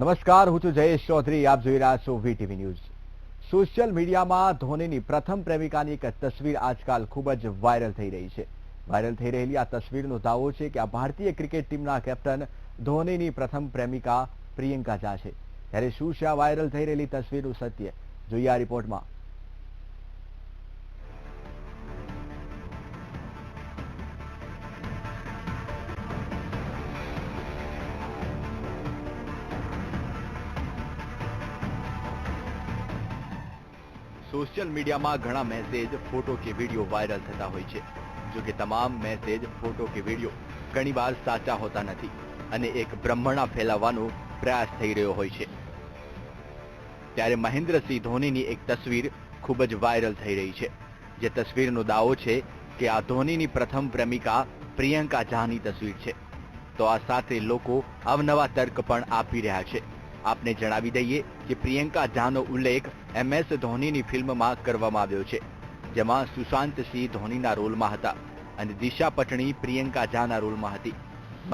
નમસ્કાર, હું છું જયેશ ચૌધરી. આપ જોઈ રહ્યા છો વીટીવી ન્યૂઝ. સોશિયલ મીડિયામાં ધોનીની પ્રથમ પ્રેમિકાની એક તસવીર આજકાલ ખૂબ જ વાયરલ થઈ રહી છે. વાયરલ થઈ રહેલી આ તસવીરનો દાવો છે કે આ ભારતીય ક્રિકેટ ટીમના કેપ્ટન ધોનીની પ્રથમ પ્રેમિકા પ્રિયંકા ઝા છે. ત્યારે શું છે આ વાયરલ થઈ રહેલી તસવીરનું સત્ય? જોઈએ આ રિપોર્ટમાં. સોશિયલ મીડિયામાં ઘણા મેસેજ, ફોટો કે વિડીયો વાયરલ થતા હોય છે. જો કે તમામ મેસેજ, ફોટો કે વિડીયો ઘણીવાર સાચા હોતા નથી અને એક ભ્રમણા ફેલાવવાનો પ્રયાસ થઈ રહ્યો હોય છે. ત્યારે મહેન્દ્રસિંહ ધોનીની એક તસવીર ખૂબ જ વાયરલ થઈ રહી છે. જે તસવીરનો દાવો છે કે આ ધોનીની પ્રથમ પ્રેમિકા પ્રિયંકા ઝાની તસવીર છે. તો આ સાથે લોકો અવનવા તર્ક પણ આપી રહ્યા છે. આપને જણાવી દઈએ કે પ્રિયંકા ઝાનો ઉલ્લેખ MS ધોનીની ફિલ્મમાં કરવામાં આવ્યો છે, જેમાં સુશાંત સિંહ ધોનીના રોલમાં હતા અને દિશા પટણી પ્રિયંકા ઝાના રોલમાં હતી.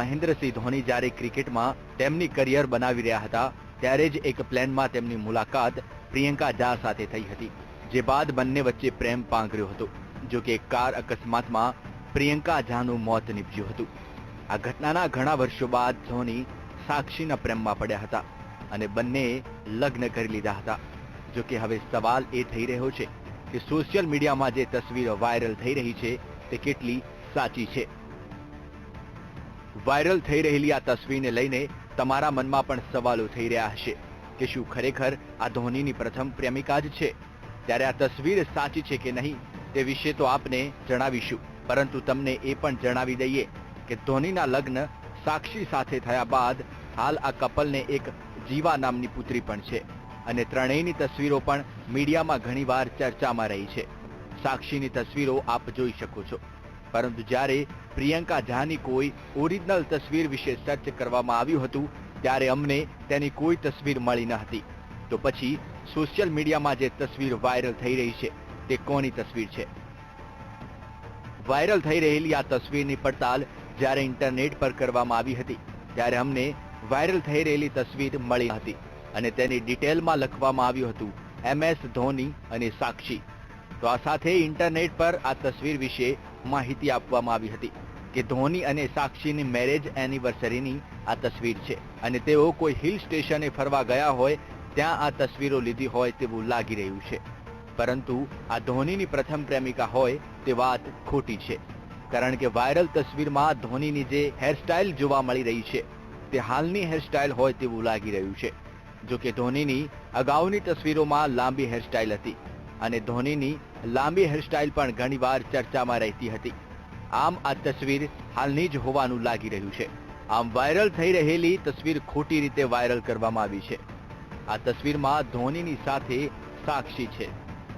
મહેન્દ્રસિંહ ધોની જ્યારે ક્રિકેટમાં તેમની કરિયર બનાવી રહ્યા હતા ત્યારે જ એક પ્લેનમાં તેમની મુલાકાત પ્રિયંકા ઝા સાથે થઈ હતી, જે બાદ બંને વચ્ચે પ્રેમ પાંગર્યો હતો. જો કે કાર અકસ્માતમાં પ્રિયંકા ઝાનું મોત નીપજ્યું હતું. આ ઘટનાના ઘણા વર્ષો બાદ ધોની સાક્ષીના પ્રેમમાં પડ્યા હતા અને બંનેએ લગ્ન કરી લીધા હતા. જો કે હવે સવાલ એ થઈ રહ્યો છે કે સોશિયલ મીડિયામાં જે તસવીરો વાયરલ થઈ રહી છે તે કેટલી સાચી છે. વાયરલ થઈ રહેલી આ તસવીરને લઈને તમારા મનમાં પણ સવાલો થઈ રહ્યા હશે કે શું ખરેખર આ ધોનીની પ્રથમ પ્રેમિકા જ છે? ત્યારે આ તસવીર સાચી છે કે નહીં તે વિશે તો આપને જણાવીશું, પરંતુ તમને એ પણ જણાવી દઈએ કે ધોનીના લગ્ન સાક્ષી સાથે થયા બાદ હાલ આ કપલને એક જીવા નામની પુત્રી પણ છે અને ત્રણેયની તસવીરો પણ મીડિયામાં ઘણીવાર ચર્ચામાં રહી છે. સાક્ષીની તસવીરો આપ જોઈ શકો છો, પરંતુ જ્યારે પ્રિયંકા ઝાની કોઈ ઓરિજિનલ તસવીર વિશે સર્ચ કરવામાં આવ્યું હતું ત્યારે અમને તેની કોઈ તસવીર મળી ન હતી. તો પછી સોશિયલ મીડિયામાં જે તસવીર વાયરલ થઈ રહી છે તે કોની તસવીર છે? વાયરલ થઈ રહેલી આ તસવીરની પડતાલ જ્યારે ઇન્ટરનેટ પર કરવામાં આવી હતી ત્યારે અમને વાયરલ થઈ રહેલી તસવીર મળી હતી અને તેની ડિટેલમાં લખવામાં આવ્યું હતું MS ધોની અને સાક્ષી. તો આ સાથે ઇન્ટરનેટ પર આ તસવીર વિશે માહિતી આપવામાં આવી હતી કે ધોની અને સાક્ષીની મેરેજ એનિવર્સરીની આ તસવીર છે અને તેઓ કોઈ હિલ સ્ટેશને ફરવા ગયા હોય ત્યાં આ તસવીરો લીધી હોય તેવું લાગી રહ્યું છે. પરંતુ આ ધોનીની પ્રથમ પ્રેમિકા હોય તે વાત ખોટી છે, કારણ કે વાયરલ તસવીરમાં ધોનીની જે હેરસ્ટાઇલ જોવા મળી રહી છે તે હાલની હેરસ્ટાઇલ હોય તેવું લાગી રહ્યું છે. જો કે ધોનીની અગાઉની તસવીરોમાં લાંબી હેરસ્ટાઇલ હતી અને ધોનીની લાંબી હેરસ્ટાઇલ પણ ઘણીવાર ચર્ચામાં રહેતી હતી. આમ આ તસવીર હાલની જ હોવાનું લાગી રહ્યું છે. આમ વાયરલ થઈ રહેલી તસવીર ખોટી રીતે વાયરલ કરવામાં આવી છે. આ તસવીરમાં ધોનીની સાથે સાક્ષી છે.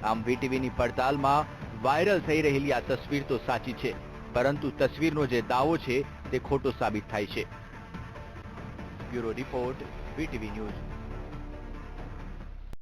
આમ વીટીવીની પડતાલમાં વાયરલ થઈ રહેલી આ તસવીર તો સાચી છે, પરંતુ તસવીરનો જે દાવો છે તે ખોટો સાબિત થાય છે. Bureau report, VTV news.